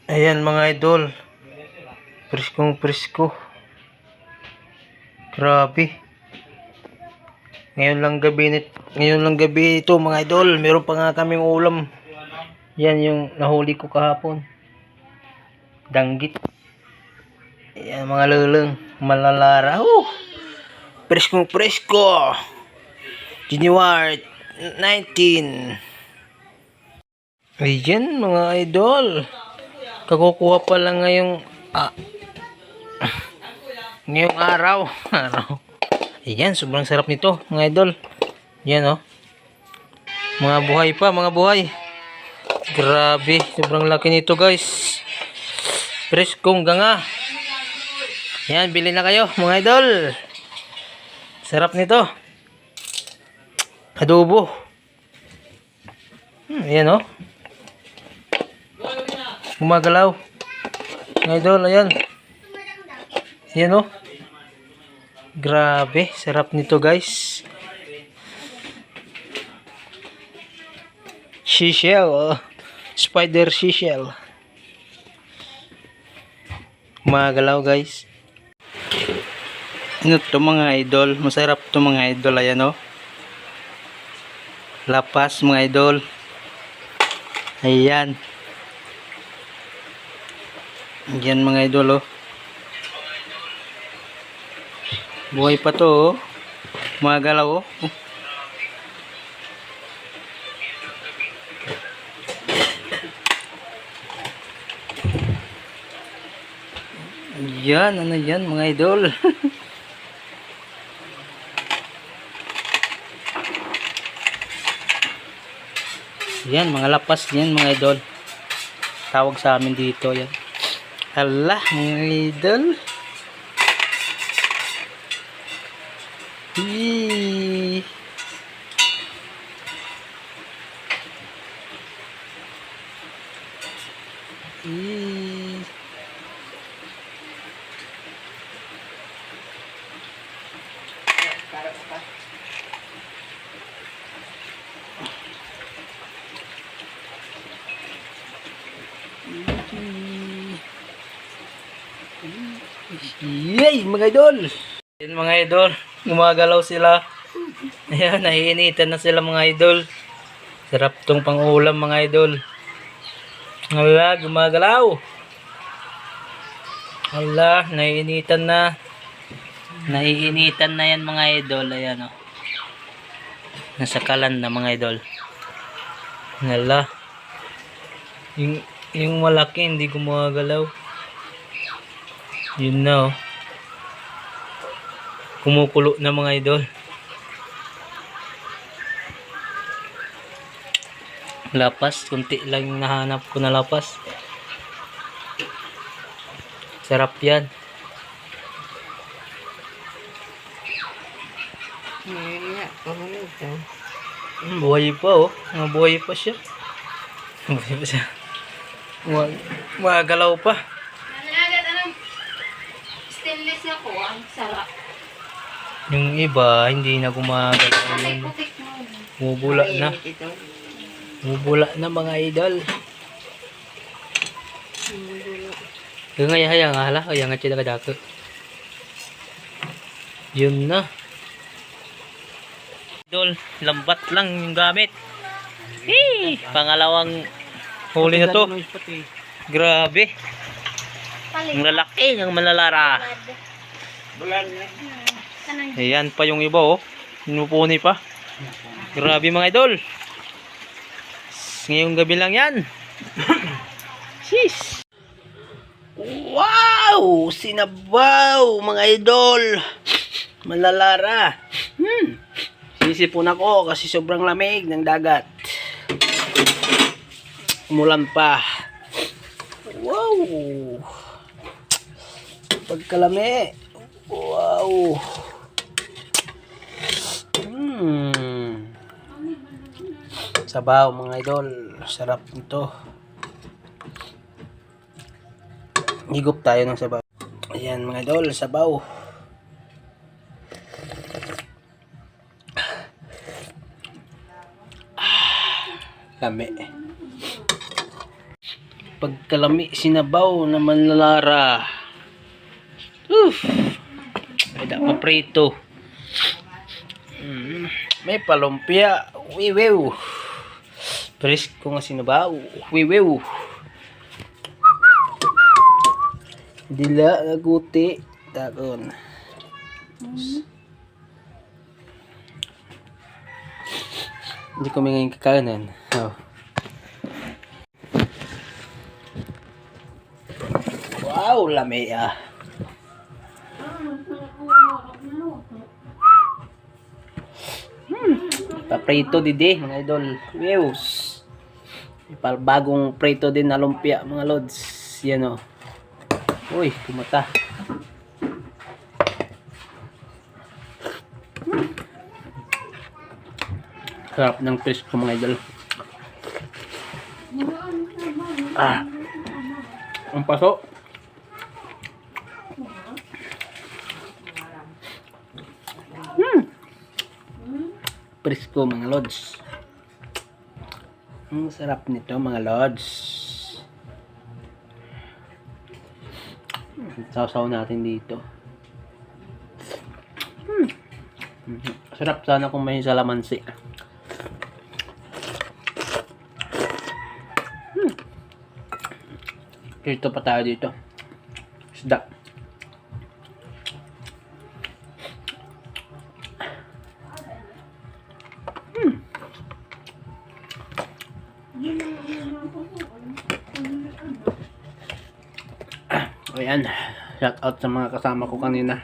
Ayan mga idol, preskong presko. Grabe. Ngayon lang gabi ito mga idol. Meron pa nga kaming ulam. Yan yung nahuli ko kahapon. Danggit. Ayan mga luleng, malalara. Preskong presko. January 19. Ayan mga idol. Kakukuha pa lang ngayong araw. Ayan, sobrang sarap nito mga idol. Yan mga buhay pa, mga buhay. Grabe, sobrang laki nito guys. Preskong ganga. Yan, bili na kayo mga idol. Sarap nito. Adobo. Ayan gumagalaw. Mga idol, ayan. Ayan grabe, sarap nito guys. Seashell. Spider seashell. Gumagalaw guys. Ano to mga idol? Masarap to mga idol. Ayan lapas mga idol. Ayan. Yan mga idol buhay pa to magalaw yan ano yan mga idol. Yan mga lapas yan mga idol, tawag sa amin dito yan. Hala mga idol. Eee. Eee. Yay mga idol. Yan mga idol, gumagalaw sila. Ayan, nahiinitan na sila mga idol. Sarap tong pangulam mga idol. Hala, gumagalaw. Hala, nahiinitan na. Nahiinitan na yan mga idol. Ayan nasa kalan na mga idol. Hala. Yung malaki hindi gumagalaw. Yun na kumukulo na mga idol. Lapas, kunti lang yung nahanap ko na lapas. Sarap yan. Buhay pa buhay pa siya. Buhay pa siya. Magalaw pa. Stainless na ko, ang sarap. Yung iba, hindi na gumagalaw yun. Bubula na. Bubula na mga idol. Yung hayang hala, hayang at sila kadako. Yun na. Idol, lambat lang yung gamit. Pangalawang huli na to. Grabe. Ang lalaki ng malalara. Ayan pa yung iba Inupuni pa. Grabe mga idol. Ngayong gabi lang yan. Jeez. Wow! Sinabaw mga idol. Malalara. Sisipon ako kasi sobrang lamig ng dagat. Umulan pa. Wow! Pagkalami. Wow. Sabaw mga idol. Sarap nito. Higup tayo ng sabaw. Ayan mga idol, sabaw. Lami. pagkalami sinabaw na manlalara. May paprito. May palumpia. Wiwew. Presko nga sinabaw. Wiwew. Dila gaguti. Takon. Hindi ko may ngayon kakanan. Oh. Wow, lami ah. Paprito didi mga idol. Wews. Bagong prito din na lumpia mga lods. Yan o. Uy, kumata. Sarap ng presko mga idol. Ang paso. Presko mga lods. Ang sarap nito mga lods. Sausaw natin dito. Sarap sana kung may salamansi. Dito pa tayo dito. Isda. Ayan, shout out sa mga kasama ko kanina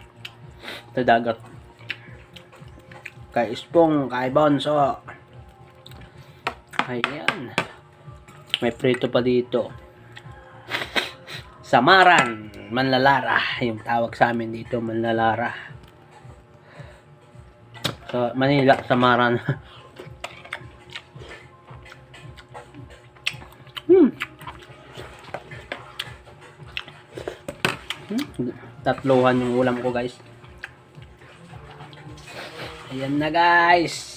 sa dagat. Kay Ispong, kay Bonso. Ayan. May prito pa dito. Samaran, manlalara. Yung tawag sa amin dito, manlalara. Sa Manila, Samaran. Tatluhan yung ulam ko guys. Ayan na guys.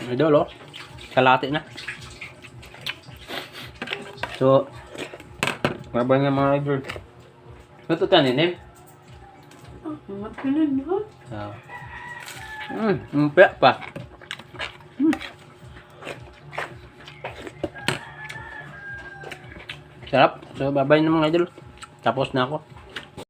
Idol oh. Kalate na. So, mabang nga mga idol. Ito tanin eh. Umpia pa. Sarap. So, babay na mga idol. Tapos na ako.